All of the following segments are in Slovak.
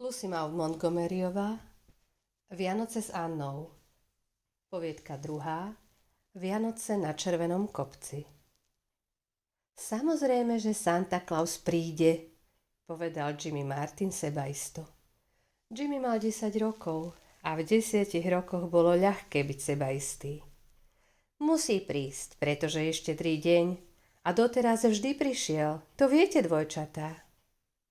Lucy Maud Montgomeryová Vianoce s Annou. Poviedka druhá. Vianoce na Červenom kopci. Samozrejme, že Santa Claus príde, povedal Jimmy Martin sebaisto. Jimmy mal 10 rokov a v 10 rokoch bolo ľahké byť sebaistý. Musí prísť, pretože je štedrý deň a doteraz vždy prišiel. To viete, dvojčatá?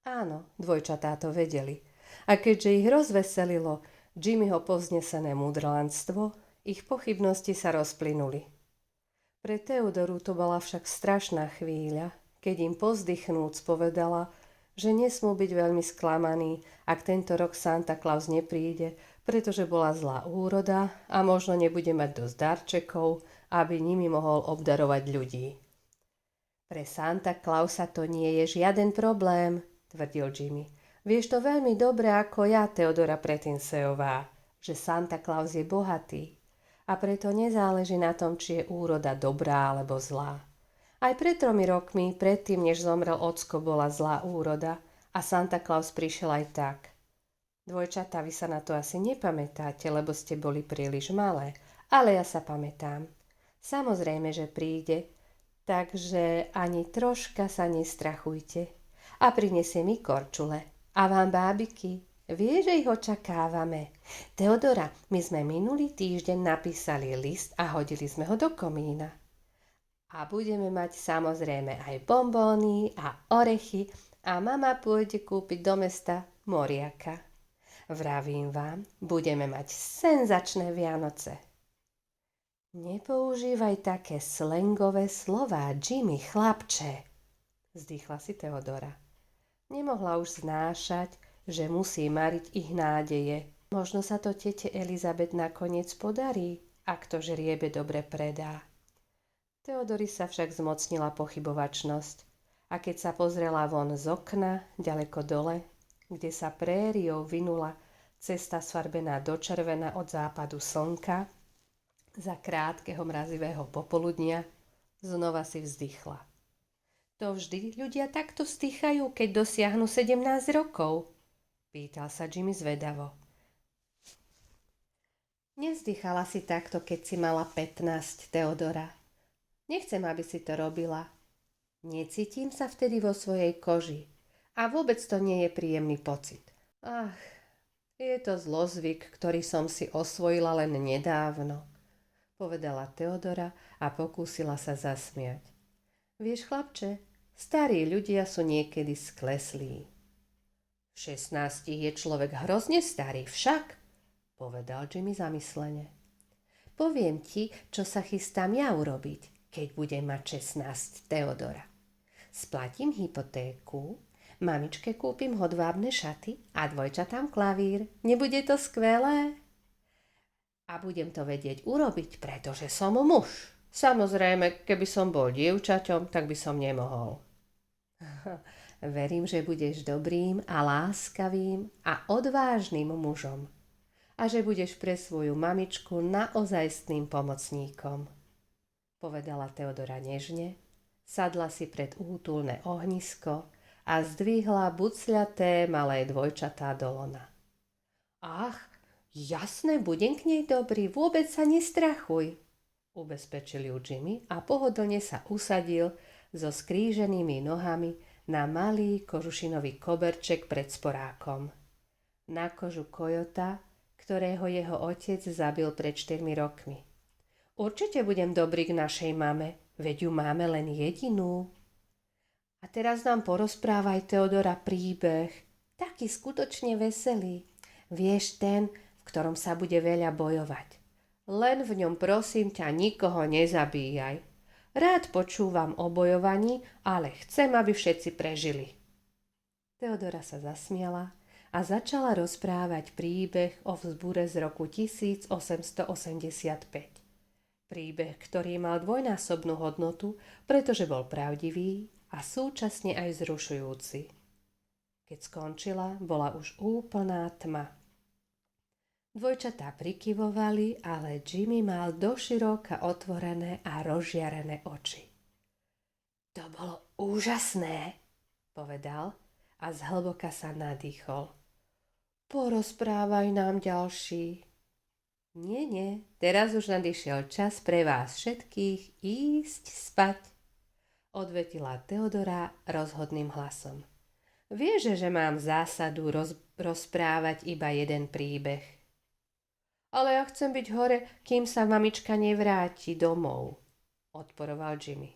Áno, dvojčatá to vedeli. A keďže ich rozveselilo Jimmyho povznesené múdrlanstvo, ich pochybnosti sa rozplynuli. Pre Teodoru to bola však strašná chvíľa, keď im povzdychnúc povedala, že nesmú byť veľmi sklamaní, ak tento rok Santa Claus nepríde, pretože bola zlá úroda a možno nebude mať dosť darčekov, aby nimi mohol obdarovať ľudí. Pre Santa Clausa to nie je žiaden problém, tvrdil Jimmy. Vieš to veľmi dobre ako ja, Teodora Pretinsejová, že Santa Claus je bohatý a preto nezáleží na tom, či je úroda dobrá alebo zlá. Aj pred 3 rokmi, predtým než zomrel ocko, bola zlá úroda a Santa Claus prišiel aj tak. Dvojčatá, vy sa na to asi nepamätáte, lebo ste boli príliš malé, ale ja sa pamätám. Samozrejme, že príde, takže ani troška sa nestrachujte. A prinesie mi korčule. A vám, bábiky, vie, že ich očakávame. Teodora, my sme minulý týždeň napísali list a hodili sme ho do komína. A budeme mať samozrejme aj bombóny a orechy a mama pôjde kúpiť do mesta moriaka. Vravím vám, budeme mať senzačné Vianoce. Nepoužívaj také slangové slová, Jimmy, chlapče, vzdychla si Teodora. Nemohla už znášať, že musí mariť ich nádeje. Možno sa to tete Elizabeth nakoniec podarí, ak to žriebe dobre predá. Teodori sa však zmocnila pochybovačnosť a keď sa pozrela von z okna, ďaleko dole, kde sa prériou vinula cesta sfarbená do červena od západu slnka, za krátkeho mrazivého popoludnia, znova si vzdychla. To vždy ľudia takto vzdychajú, keď dosiahnu 17 rokov? Pýtal sa Jimmy zvedavo. Nevzdychala si takto, keď si mala 15, Teodora. Nechcem, aby si to robila. Necítim sa vtedy vo svojej koži. A vôbec to nie je príjemný pocit. Ach, je to zlozvyk, ktorý som si osvojila len nedávno, povedala Teodora a pokúsila sa zasmiať. Vieš, chlapče, starí ľudia sú niekedy skleslí. V 16 je človek hrozne starý však, povedal Jimmy zamyslene. Poviem ti, čo sa chystám ja urobiť, keď budem mať 16, Teodora. Splatím hypotéku, mamičke kúpim hodvábne šaty a dvojčatám klavír. Nebude to skvelé? A budem to vedieť urobiť, pretože som muž. Samozrejme, keby som bol dievčaťom, tak by som nemohol. Verím, že budeš dobrým a láskavým a odvážnym mužom a že budeš pre svoju mamičku naozajstným pomocníkom, povedala Teodora nežne, sadla si pred útulné ohnisko a zdvihla bucľaté malé dvojčatá do lona. Ach, jasné, budem k nej dobrý, vôbec sa nestrachuj, ubezpečil ju Jimmy a pohodlne sa usadil so skríženými nohami na malý kožušinový koberček pred sporákom. Na kožu kojota, ktorého jeho otec zabil pred 4 rokmi. Určite budem dobrý k našej mame, veď ju máme len jedinú. A teraz nám porozprávaj, Teodora, príbeh, taký skutočne veselý. Vieš, ten, v ktorom sa bude veľa bojovať. Len v ňom prosím ťa nikoho nezabíjaj. Rád počúvam o bojovaní, ale chcem, aby všetci prežili. Teodora sa zasmiala a začala rozprávať príbeh o vzbure z roku 1885. Príbeh, ktorý mal dvojnásobnú hodnotu, pretože bol pravdivý a súčasne aj vzrušujúci. Keď skončila, bola už úplná tma. Dvojčatá prikyvovali, ale Jimmy mal doširoka otvorené a rozžiarené oči. To bolo úžasné, povedal a zhlboka sa nadýchol. Porozprávaj nám ďalší. Nie, teraz už nadišiel čas pre vás všetkých ísť spať, odvetila Teodora rozhodným hlasom. Vieš, že mám zásadu rozprávať iba jeden príbeh. Ale ja chcem byť hore, kým sa mamička nevráti domov, odporoval Jimmy.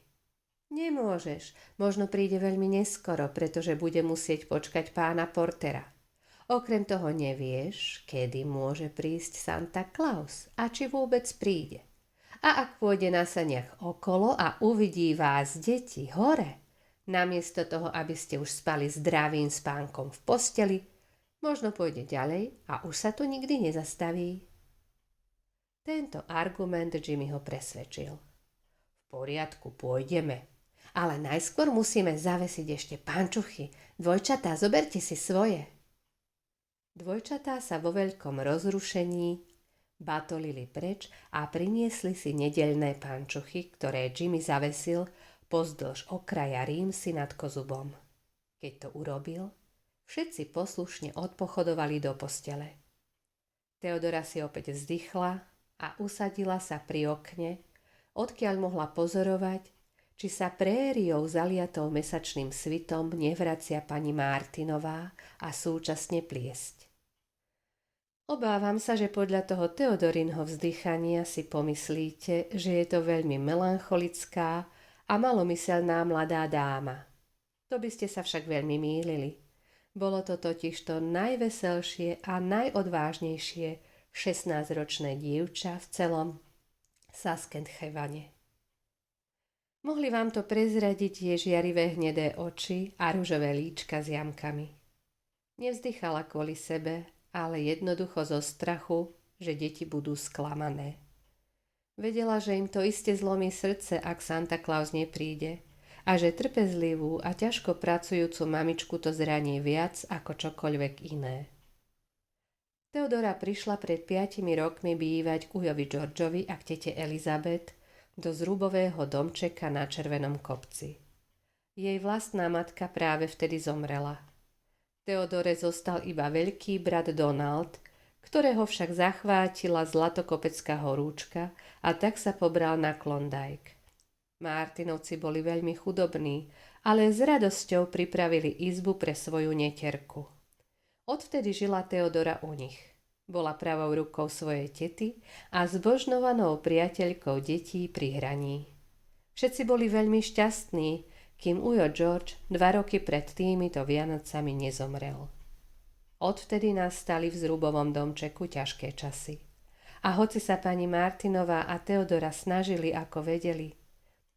Nemôžeš, možno príde veľmi neskoro, pretože bude musieť počkať pána Portera. Okrem toho nevieš, kedy môže prísť Santa Claus a či vôbec príde. A ak pôjde na saniach okolo a uvidí vás deti hore, namiesto toho, aby ste už spali zdravým spánkom v posteli, možno pôjde ďalej a už sa tu nikdy nezastaví. Tento argument Jimmy ho presvedčil. V poriadku, pôjdeme. Ale najskôr musíme zavesiť ešte pančuchy. Dvojčatá, zoberte si svoje. Dvojčatá sa vo veľkom rozrušení batolili preč a priniesli si nedeľné pančuchy, ktoré Jimmy zavesil pozdĺž okraja rímsy nad kozubom. Keď to urobil, všetci poslušne odpochodovali do postele. Teodora si opäť vzdychla a usadila sa pri okne, odkiaľ mohla pozorovať, či sa prériou zaliatou mesačným svitom nevracia pani Martinová a súčasne pliesť. Obávam sa, že podľa toho Teodorinho vzdychania si pomyslíte, že je to veľmi melancholická a malomyselná mladá dáma. To by ste sa však veľmi mýlili. Bolo to totiž to najveselšie a najodvážnejšie 16-ročné dievča v celom Saskatchewane. Mohli vám to prezradiť jej žiarivé hnedé oči a ružové líčka s jamkami. Nevzdychala kvôli sebe, ale jednoducho zo strachu, že deti budú sklamané. Vedela, že im to iste zlomí srdce, ak Santa Claus nepríde, a že trpezlivú a ťažko pracujúcu mamičku to zraní viac ako čokoľvek iné. Teodora prišla pred 5 rokmi bývať k ujovi Georgeovi a k tete Elizabeth do zrubového domčeka na Červenom kopci. Jej vlastná matka práve vtedy zomrela. Teodore zostal iba veľký brat Donald, ktorého však zachvátila zlatokopecká horúčka a tak sa pobral na Klondike. Martinovci boli veľmi chudobní, ale s radosťou pripravili izbu pre svoju neterku. Odvtedy žila Teodora u nich. Bola pravou rukou svojej tety a zbožňovanou priateľkou detí pri hraní. Všetci boli veľmi šťastní, kým ujo George 2 roky pred týmito Vianocami nezomrel. Odvtedy nastali v zrubovom domčeku ťažké časy. A hoci sa pani Martinová a Teodora snažili ako vedeli,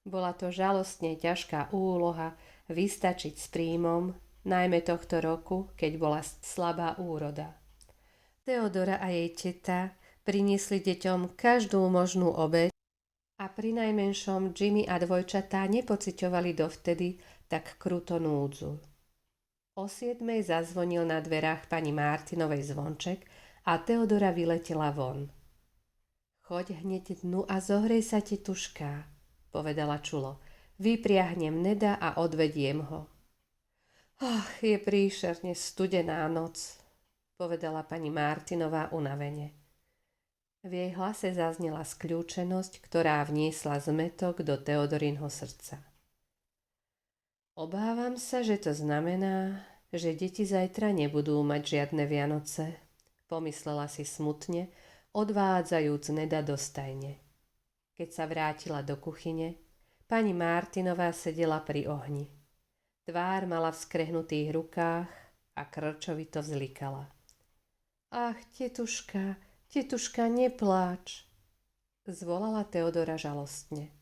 bola to žalostne ťažká úloha vystačiť s príjmom, najmä tohto roku, keď bola slabá úroda. Teodora a jej teta priniesli deťom každú možnú obeť a prinajmenšom Jimmy a dvojčatá nepociťovali dovtedy tak kruto núdzu. O 7:00 zazvonil na dverách pani Martinovej zvonček a Teodora vyletela von. Choď hneď dnu a zohrej sa, tetuška, povedala čulo. Vypriahnem Neda a odvediem ho. Ach, je príšerne studená noc, povedala pani Martinová unavene. V jej hlase zaznela skľúčenosť, ktorá vniesla zmätok do Teodorinho srdca. Obávam sa, že to znamená, že deti zajtra nebudú mať žiadne Vianoce, pomyslela si smutne, odvádzajúc Neda do stajne. Keď sa vrátila do kuchyne, pani Martinová sedela pri ohni. Tvár mala v skrehnutých rukách a krčovito vzlikala. Ach, tetuška, nepláč, zvolala Teodora žalostne.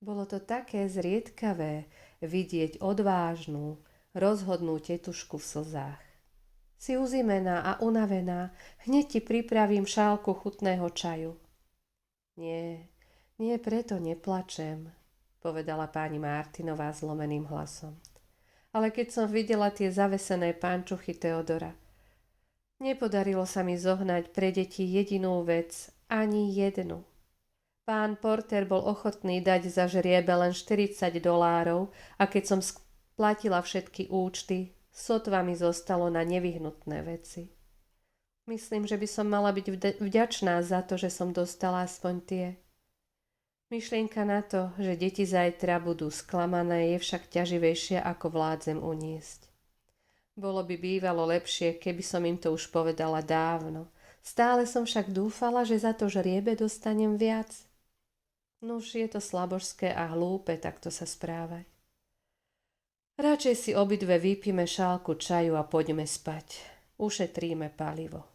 Bolo to také zriedkavé vidieť odvážnu, rozhodnú tetušku v slzách. Si uzimená a unavená, hneď ti pripravím šálku chutného čaju. Nie, preto neplačem, povedala pani Martinová zlomeným hlasom. Ale keď som videla tie zavesené pančuchy Teodora, nepodarilo sa mi zohnať pre deti jedinú vec, ani jednu. Pán Porter bol ochotný dať za žriebe len $40 a keď som splatila všetky účty, sotva mi zostalo na nevyhnutné veci. Myslím, že by som mala byť vďačná za to, že som dostala aspoň tie. Myšlienka na to, že deti zajtra budú sklamané, je však ťaživejšia, ako vládzem uniesť. Bolo by bývalo lepšie, keby som im to už povedala dávno. Stále som však dúfala, že za to žriebe dostanem viac. Nuž, je to slabožské a hlúpe takto sa správať. Radšej si obidve vypíme šálku čaju a poďme spať. Ušetríme palivo.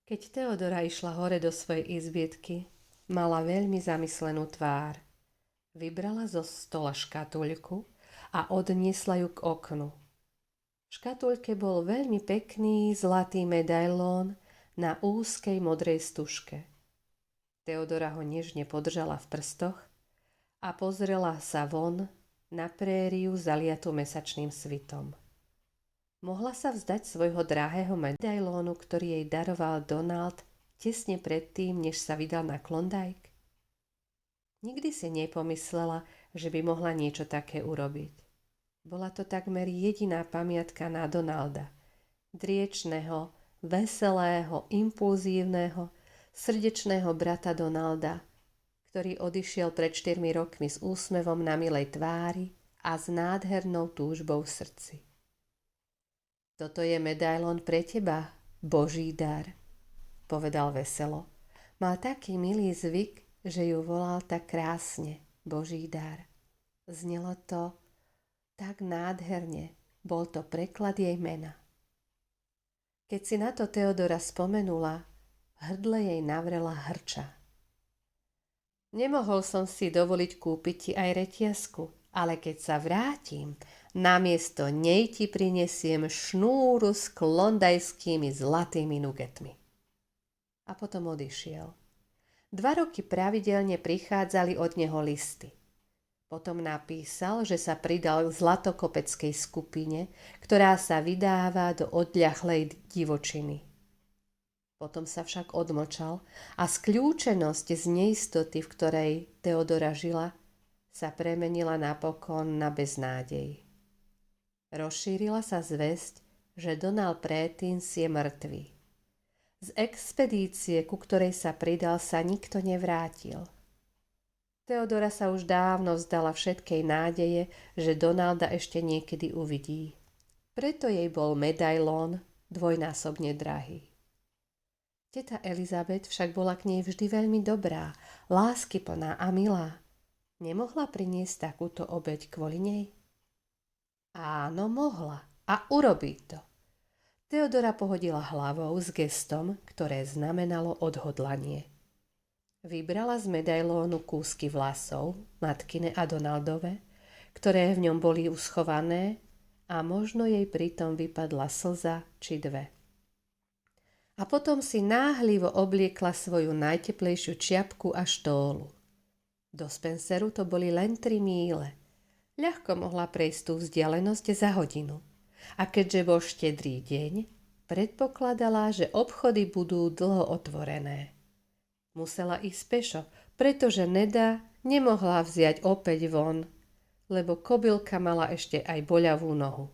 Keď Teodora išla hore do svojej izbietky, mala veľmi zamyslenú tvár. Vybrala zo stola škatuľku a odniesla ju k oknu. V škatuľke bol veľmi pekný zlatý medailón na úzkej modrej stužke. Teodora ho nežne podržala v prstoch a pozrela sa von na prériu zaliatu mesačným svitom. Mohla sa vzdať svojho drahého medailónu, ktorý jej daroval Donald tesne predtým, než sa vydal na Klondike? Nikdy si nepomyslela, že by mohla niečo také urobiť. Bola to takmer jediná pamiatka na Donalda. Driečného, veselého, impulzívneho, srdečného brata Donalda, ktorý odišiel pred 4 rokmi s úsmevom na milej tvári a s nádhernou túžbou v srdci. Toto je medailón pre teba, Boží dar, povedal veselo. Mal taký milý zvyk, že ju volal tak krásne, Boží dar. Znelo to tak nádherne, bol to preklad jej mena. Keď si na to Teodora spomenula, v hrdle jej navrela hrča. Nemohol som si dovoliť kúpiť ti aj reťazku, ale keď sa vrátim, namiesto nej ti prinesiem šnúru s klondajskými zlatými nugetmi. A potom odišiel. 2 roky pravidelne prichádzali od neho listy. Potom napísal, že sa pridal k zlatokopeckej skupine, ktorá sa vydáva do odľahlej divočiny. Potom sa však odmlčal a skľúčenosť z neistoty, v ktorej Teodora žila, sa premenila napokon na beznádej. Rozšírila sa zvesť, že Donald Prétins je mŕtvý. Z expedície, ku ktorej sa pridal, sa nikto nevrátil. Teodora sa už dávno vzdala všetkej nádeje, že Donalda ešte niekedy uvidí. Preto jej bol medailón dvojnásobne drahý. Teta Elizabeth však bola k nej vždy veľmi dobrá, láskyplná a milá. Nemohla priniesť takúto obeť kvôli nej? Áno, mohla a urobí to. Teodora pohodila hlavou s gestom, ktoré znamenalo odhodlanie. Vybrala z medailónu kúsky vlasov, matkine a Donaldove, ktoré v ňom boli uschované, a možno jej pritom vypadla slza či 2. A potom si náhlivo obliekla svoju najteplejšiu čiapku a štólu. Do Spenceru to boli len 3 míle. Ľahko mohla prejsť tú vzdialenosť za hodinu. A keďže bol štedrý deň, predpokladala, že obchody budú dlho otvorené. Musela ísť pešo, pretože Neda nemohla vziať opäť von, lebo kobylka mala ešte aj boľavú nohu.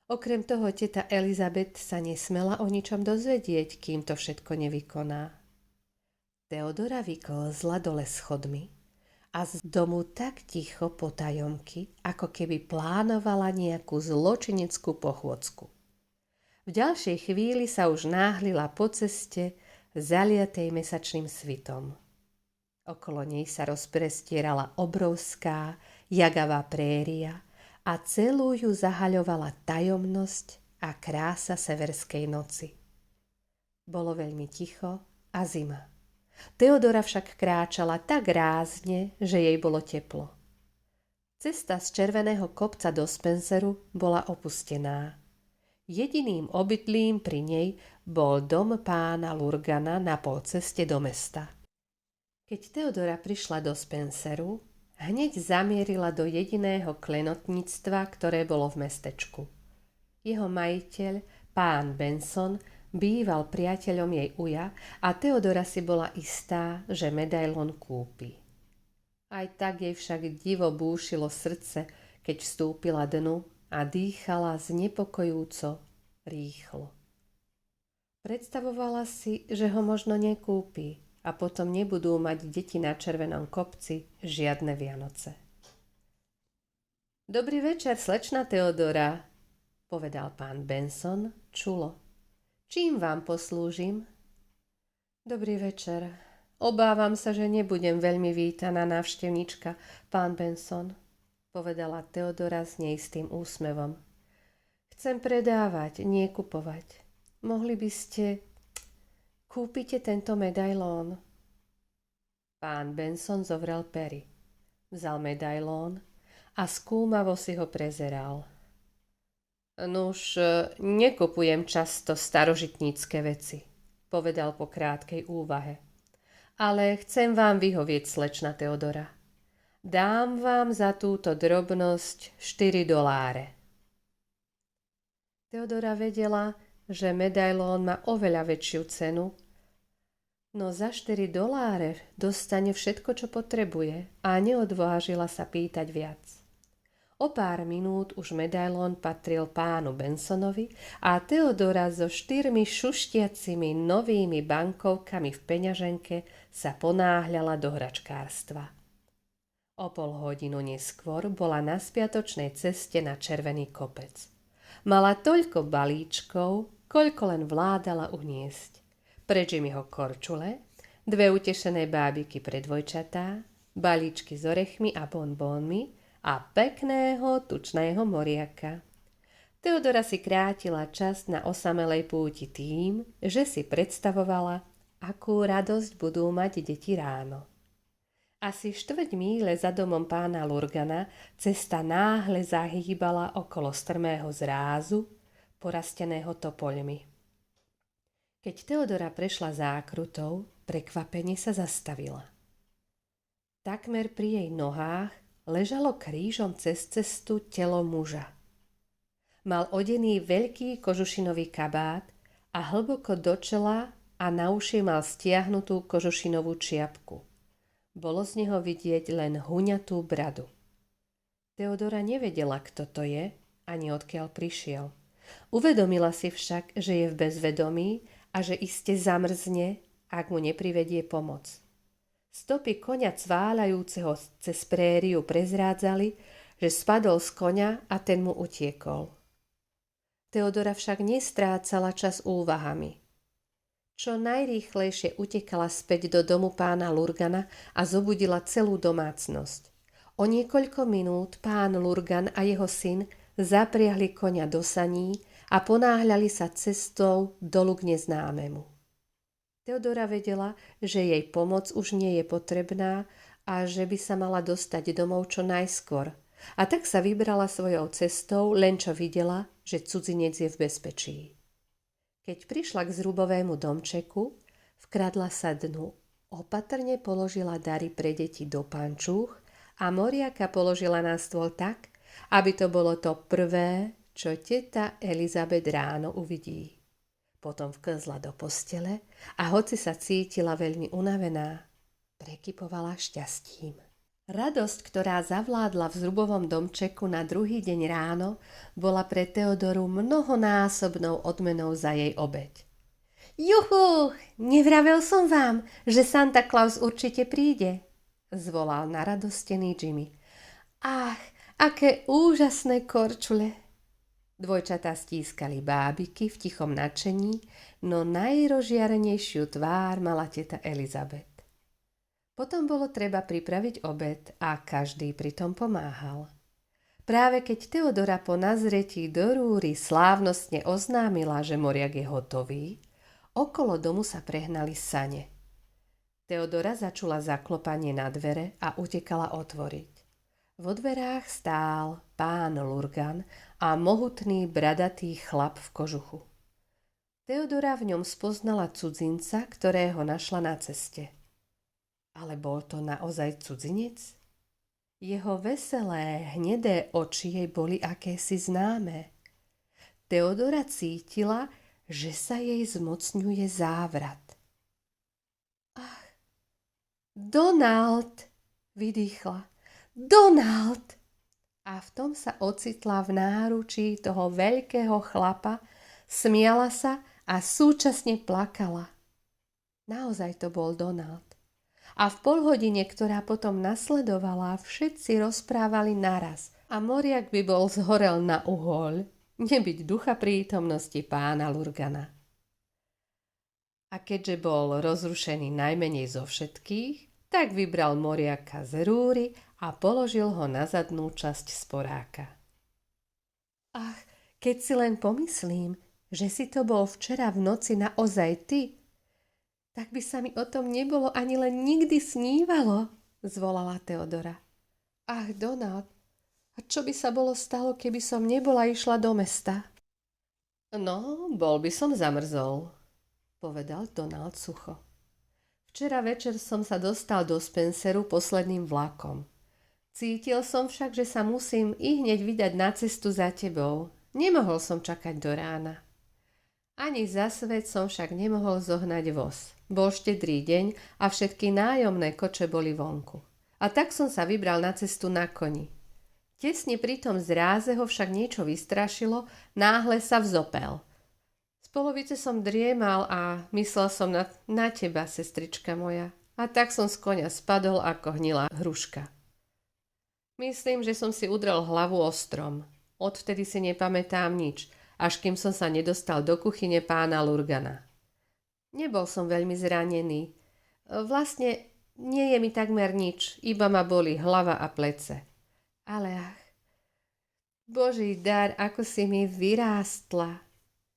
Okrem toho teta Elizabeth sa nesmela o ničom dozvedieť, kým to všetko nevykoná. Teodora vyklzla dole schodmi a z domu tak ticho potajomky, ako keby plánovala nejakú zločineckú pochôdzku. V ďalšej chvíli sa už náhlila po ceste zaliatej mesačným svitom. Okolo nej sa rozprestierala obrovská, jagavá préria a celú ju zahaľovala tajomnosť a krása severskej noci. Bolo veľmi ticho a zima. Teodora však kráčala tak rázne, že jej bolo teplo. Cesta z Červeného kopca do Spenceru bola opustená. Jediným obydlím pri nej bol dom pána Lurgana na polceste do mesta. Keď Teodora prišla do Spenceru, hneď zamierila do jediného klenotníctva, ktoré bolo v mestečku. Jeho majiteľ, pán Benson, býval priateľom jej uja a Teodora si bola istá, že medailón kúpi. Aj tak jej však divo búšilo srdce, keď vstúpila dnu a dýchala znepokojúco rýchlo. Predstavovala si, že ho možno nekúpi a potom nebudú mať deti na Červenom kopci žiadne Vianoce. Dobrý večer, slečna Teodora, povedal pán Benson čulo. Čím vám poslúžim? Dobrý večer. Obávam sa, že nebudem veľmi vítaná návštevnička, pán Benson, povedala Teodora s neistým úsmevom. Chcem predávať, nie kupovať. Mohli by ste... Kúpite tento medailón. Pán Benson zovrel pery. Vzal medailón a skúmavo si ho prezeral. Nuž, nekupujem často starožitnícke veci, povedal po krátkej úvahe. Ale chcem vám vyhovieť, slečna Teodora. Dám vám za túto drobnosť $4. Teodora vedela, že medailón má oveľa väčšiu cenu, no za $4 dostane všetko, čo potrebuje a neodvážila sa pýtať viac. O pár minút už medailón patril pánu Bensonovi a Teodora so 4 šuštiacimi novými bankovkami v peňaženke sa ponáhľala do hračkárstva. O pol hodinu neskôr bola na spiatočnej ceste na Červený kopec. Mala toľko balíčkov, koľko len vládala uniesť. Pre Jimmyho korčule, 2 utešené bábiky pre dvojčatá, balíčky s orechmi a bonbónmi a pekného tučného moriaka. Teodora si krátila čas na osamelej púti tým, že si predstavovala, akú radosť budú mať deti ráno. Asi 4 míle za domom pána Lurgana cesta náhle zahýbala okolo strmého zrázu, porasteného topoľmi. Keď Teodora prešla zákrutou, prekvapene sa zastavila. Takmer pri jej nohách ležalo krížom cez cestu telo muža. Mal odený veľký kožušinový kabát a hlboko do čela a na uši mal stiahnutú kožušinovú čiapku. Bolo z neho vidieť len huňatú bradu. Teodora nevedela, kto to je, ani odkiaľ prišiel. Uvedomila si však, že je v bezvedomí a že iste zamrzne, ak mu neprivedie pomoc. Stopy koňa cváľajúceho cez prériu prezrádzali, že spadol z koňa a ten mu utiekol. Teodora však nestrácala čas úvahami. Čo najrýchlejšie utekala späť do domu pána Lurgana a zobudila celú domácnosť. O niekoľko minút pán Lurgan a jeho syn zapriahli koňa do saní a ponáhľali sa cestou dolu k neznámemu. Teodora vedela, že jej pomoc už nie je potrebná a že by sa mala dostať domov čo najskôr. A tak sa vybrala svojou cestou, len čo videla, že cudzinec je v bezpečí. Keď prišla k zrubovému domčeku, vkradla sa dnu, opatrne položila dary pre deti do pančúch a moriaka položila na stôl tak, aby to bolo to prvé, čo teta Elizabeth ráno uvidí. Potom vklzla do postele a hoci sa cítila veľmi unavená, prekypovala šťastím. Radosť, ktorá zavládla v zrubovom domčeku na druhý deň ráno, bola pre Teodoru mnohonásobnou odmenou za jej obeť. Juhu, nevravel som vám, že Santa Claus určite príde, zvolal naradostený Jimmy. Ach, aké úžasné korčule! Dvojčatá stískali bábiky v tichom nadšení, no najrozžiarenejšiu tvár mala teta Elizabeth. Potom bolo treba pripraviť obed a každý pritom pomáhal. Práve keď Teodora po nazretí do rúry slávnostne oznámila, že moriak je hotový, okolo domu sa prehnali sane. Teodora začula zaklopanie na dvere a utekala otvoriť. Vo dverách stál pán Lurgan a mohutný bradatý chlap v kožuchu. Teodora v ňom spoznala cudzinca, ktorého našla na ceste. Ale bol to naozaj cudzinec? Jeho veselé, hnedé oči jej boli akési známe. Teodora cítila, že sa jej zmocňuje závrat. Ach, Donald, vydýchla. Donald! A v tom sa ocitla v náručí toho veľkého chlapa Smiala sa a súčasne plakala. Naozaj to bol Donald. A v polhodine, ktorá potom nasledovala, všetci rozprávali naraz a Moriak by bol zhorel na uhol, nebyť ducha prítomnosti pána Lurgana. A keďže bol rozrušený najmenej zo všetkých, tak vybral Moriaka z rúry a položil ho na zadnú časť sporáka. Ach, keď si len pomyslím, že si to bol včera v noci naozaj ty, tak by sa mi o tom nebolo ani len nikdy snívalo, zvolala Teodora. Ach, Donald, a čo by sa bolo stalo, keby som nebola išla do mesta? No, bol by som zamrzol, povedal Donald sucho. Včera večer som sa dostal do Spenceru posledným vlakom. Cítil som však, že sa musím ihneď vydať na cestu za tebou. Nemohol som čakať do rána. Ani za svet som však nemohol zohnať voz. Bol štedrý deň a všetky nájomné koče boli vonku. A tak som sa vybral na cestu na koni. Tesne pri tom zráze ho však niečo vystrašilo, náhle sa vzopel. Z polovice som driemal a myslel som na teba, sestrička moja. A tak som z koňa spadol ako hnilá hruška. Myslím, že som si udrel hlavu o strom. Odvtedy si nepamätám nič, až kým som sa nedostal do kuchyne pána Lurgana. Nebol som veľmi zranený. Vlastne nie je mi takmer nič, iba ma boli hlava a plece. Ale ach, Boží dar, ako si mi vyrástla.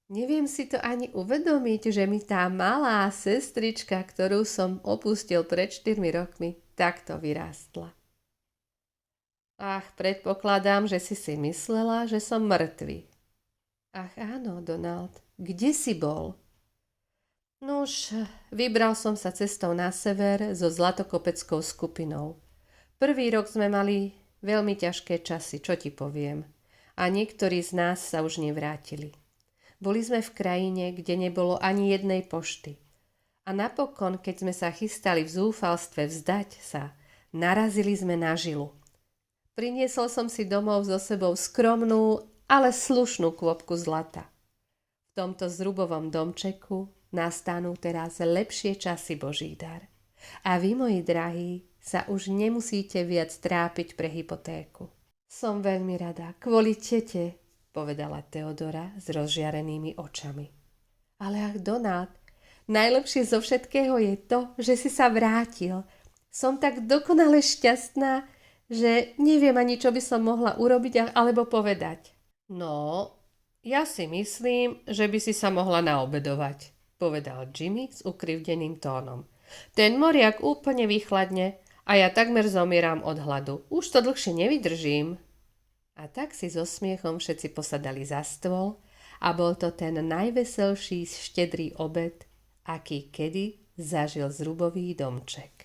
Neviem si to ani uvedomiť, že mi tá malá sestrička, ktorú som opustil pred 4 rokmi, takto vyrástla. Ach, predpokladám, že si myslela, že som mŕtvy. Ach áno, Donald, kde si bol? Nuž, vybral som sa cestou na sever so zlatokopeckou skupinou. Prvý rok sme mali veľmi ťažké časy, čo ti poviem. A niektorí z nás sa už nevrátili. Boli sme v krajine, kde nebolo ani jednej pošty. A napokon, keď sme sa chystali v zúfalstve vzdať sa, narazili sme na žilu. Priniesol som si domov so sebou skromnú, ale slušnú kôpku zlata. V tomto zrubovom domčeku nastanú teraz lepšie časy, Boží dar. A vy, moji drahí, sa už nemusíte viac trápiť pre hypotéku. Som veľmi rada, kvôli tete, povedala Teodora s rozžiarenými očami. Ale ach, Donald, najlepšie zo všetkého je to, že si sa vrátil. Som tak dokonale šťastná, že neviem ani, čo by som mohla urobiť alebo povedať. No, ja si myslím, že by si sa mohla naobedovať, povedal Jimmy s ukrivdeným tónom. Ten moriak úplne vychladne a ja takmer zomieram od hladu. Už to dlhšie nevydržím. A tak si so smiechom všetci posadali za stôl a bol to ten najveselší štedrý obed, aký kedy zažil zrubový domček.